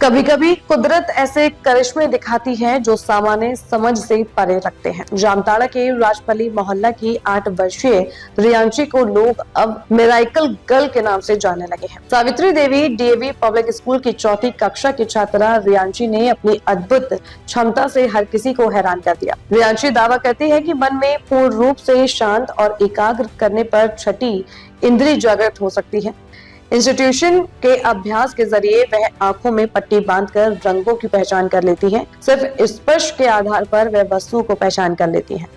कभी कभी कुदरत ऐसे करिश्मे दिखाती है जो सामान्य समझ से परे रखते हैं। जामताड़ा के राजपली मोहल्ला की 8 वर्षीय रियांशी को लोग अब मिराइकल गर्ल के नाम से जानने लगे हैं। Savitri Devi DAV public school की 4ठी कक्षा की छात्रा रियांशी ने अपनी अद्भुत क्षमता से हर किसी को हैरान कर दिया। रियांशी दावा करती है कि मन में पूर्ण रूप से शांत और एकाग्र करने पर छठी इंद्रिय जागृत हो सकती है। इंस्टीट्यूशन के अभ्यास के जरिए वह आंखों में पट्टी बांधकर रंगों की पहचान कर लेती है। सिर्फ स्पर्श के आधार पर वह वस्तु को पहचान कर लेती है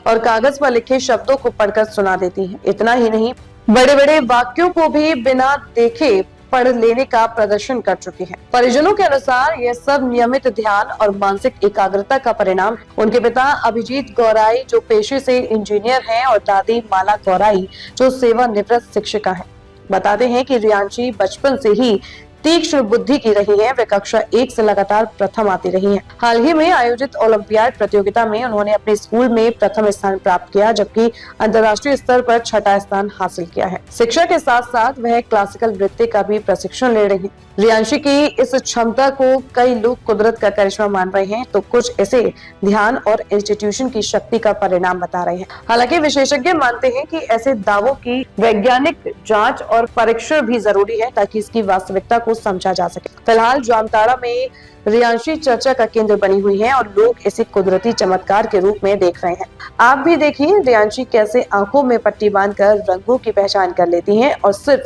और कागज पर लिखे शब्दों को पढ़कर सुना देती है। इतना ही नहीं, बड़े बड़े वाक्यों को भी बिना देखे पढ़ लेने का प्रदर्शन कर चुकी है। परिजनों के अनुसार यह सब नियमित ध्यान और मानसिक एकाग्रता का परिणाम है। उनके पिता अभिजीत गौराई जो पेशे से इंजीनियर हैं और दादी माला गौराई जो सेवानिवृत्त शिक्षिका है। बताते हैं कि रियांशी बचपन से ही तीक्ष्ण बुद्धि की रही है। वे कक्षा 1 से लगातार प्रथम आती रही हैं। हाल ही में आयोजित ओलंपियाड प्रतियोगिता में उन्होंने अपने स्कूल में प्रथम स्थान प्राप्त किया, जबकि अंतर्राष्ट्रीय स्तर पर 6ठा स्थान हासिल किया है। शिक्षा के साथ साथ वह क्लासिकल नृत्य का भी प्रशिक्षण ले रही है। रियांशी की इस क्षमता को कई लोग कुदरत का करिश्मा मान रहे हैं, तो कुछ इसे ध्यान और इंस्टीट्यूशन की शक्ति का परिणाम बता रहे हैं। हालांकि विशेषज्ञ मानते हैं कि ऐसे दावों की वैज्ञानिक जांच और परीक्षण भी जरूरी है ताकि इसकी वास्तविकता को समझा जा सके। फिलहाल जामताड़ा में रियांशी चर्चा का केंद्र बनी हुई है और लोग इसे कुदरती चमत्कार के रूप में देख रहे हैं। आप भी देखिए रियांशी कैसे आंखों में पट्टी बांधकर रंगों की पहचान कर लेती हैं और सिर्फ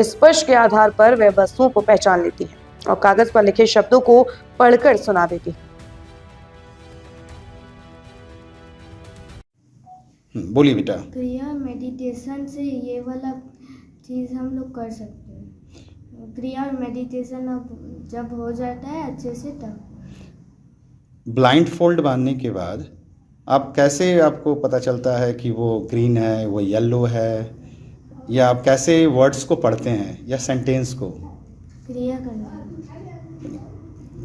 स्पर्श के आधार पर वह वस्तुओं को पहचान लेती है और कागज पर लिखे शब्दों को पढ़कर सुना देती है। बोलिए बेटा। क्रिया मेडिटेशन से ये वाला चीज़ हम लोग कर सकते हैं। क्रिया और मेडिटेशन अब जब हो जाता है अच्छे से तब। ब्लाइंड फोल्ड बांधने के बाद आप कैसे, आपको पता चलता है कि वो ग्रीन है, वो येलो है, या आप कैसे वर्ड्स को पढ़ते हैं या सेंटेंस को? क्रिया करना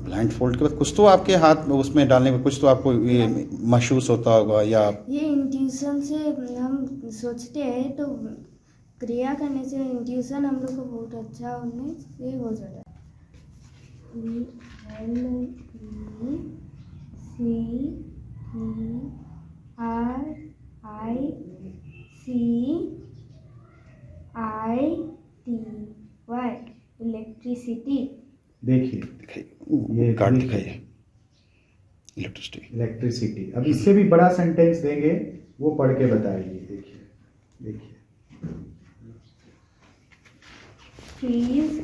ब्लाइंड फोल्ड के बाद कुछ तो आपके हाथ में उसमें डालने में कुछ तो आपको ये महसूस होता होगा, या ये इंट्यूशन से हम सोचते हैं, तो क्रिया करने से इंट्यूशन हम लोग को बहुत अच्छा होने से हो जाता है। LCRICTY electricity. देखिए ये कार्ड दिखाइए। इलेक्ट्रिसिटी। अब इससे भी बड़ा सेंटेंस देंगे, वो पढ़ के बताइए। देखिए Trees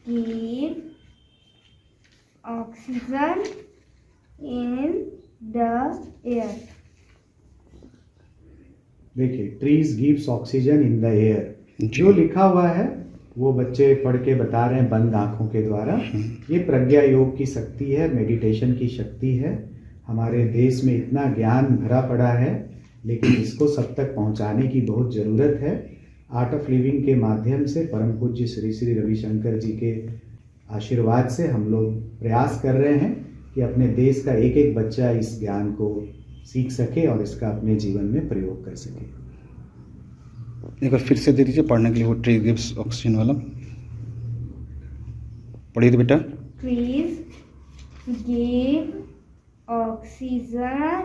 give oxygen in the air. देखिए, trees gives oxygen in the air. जो लिखा हुआ है वो बच्चे पढ़ के बता रहे हैं बंद आंखों के द्वारा। ये प्रज्ञा योग की शक्ति है, मेडिटेशन की शक्ति है। हमारे देश में इतना ज्ञान भरा पड़ा है, लेकिन इसको सब तक पहुंचाने की बहुत ज़रूरत है। आर्ट ऑफ लिविंग के माध्यम से परम पूज्य श्री श्री रविशंकर जी के आशीर्वाद से हम लोग प्रयास कर रहे हैं कि अपने देश का एक एक बच्चा इस ज्ञान को सीख सके और इसका अपने जीवन में प्रयोग कर सके। एक बार फिर से दे दीजिए पढ़ने के लिए, वो ट्री गिव्स ऑक्सीजन वाला पढ़िए बेटा। Trees give oxygen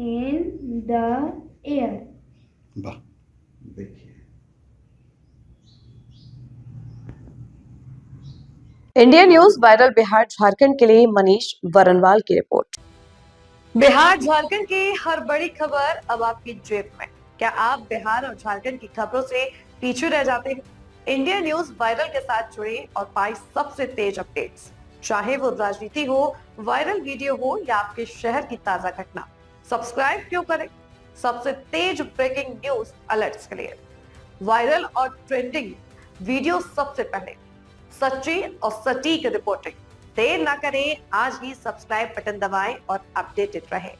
in the air. वाह। देखिए India news viral Bihar Jharkhand के लिए मनीष वरनवाल की रिपोर्ट। बिहार झारखंड की हर बड़ी खबर अब आपकी जेब में। क्या आप बिहार और झारखंड की खबरों से पीछे रह जाते हैं? इंडिया न्यूज वायरल के साथ जुड़े और पाए सबसे तेज अपडेट्स, चाहे वो राजनीति हो, वायरल वीडियो हो या आपके शहर की ताजा घटना। सब्सक्राइब क्यों करें? सबसे तेज ब्रेकिंग न्यूज अलर्ट्स के लिए, वायरल और ट्रेंडिंग वीडियो सबसे पहले, सच्ची और सटीक रिपोर्टिंग। देर ना करें, आज ही सब्सक्राइब बटन दबाएं और अपडेटेड रहें।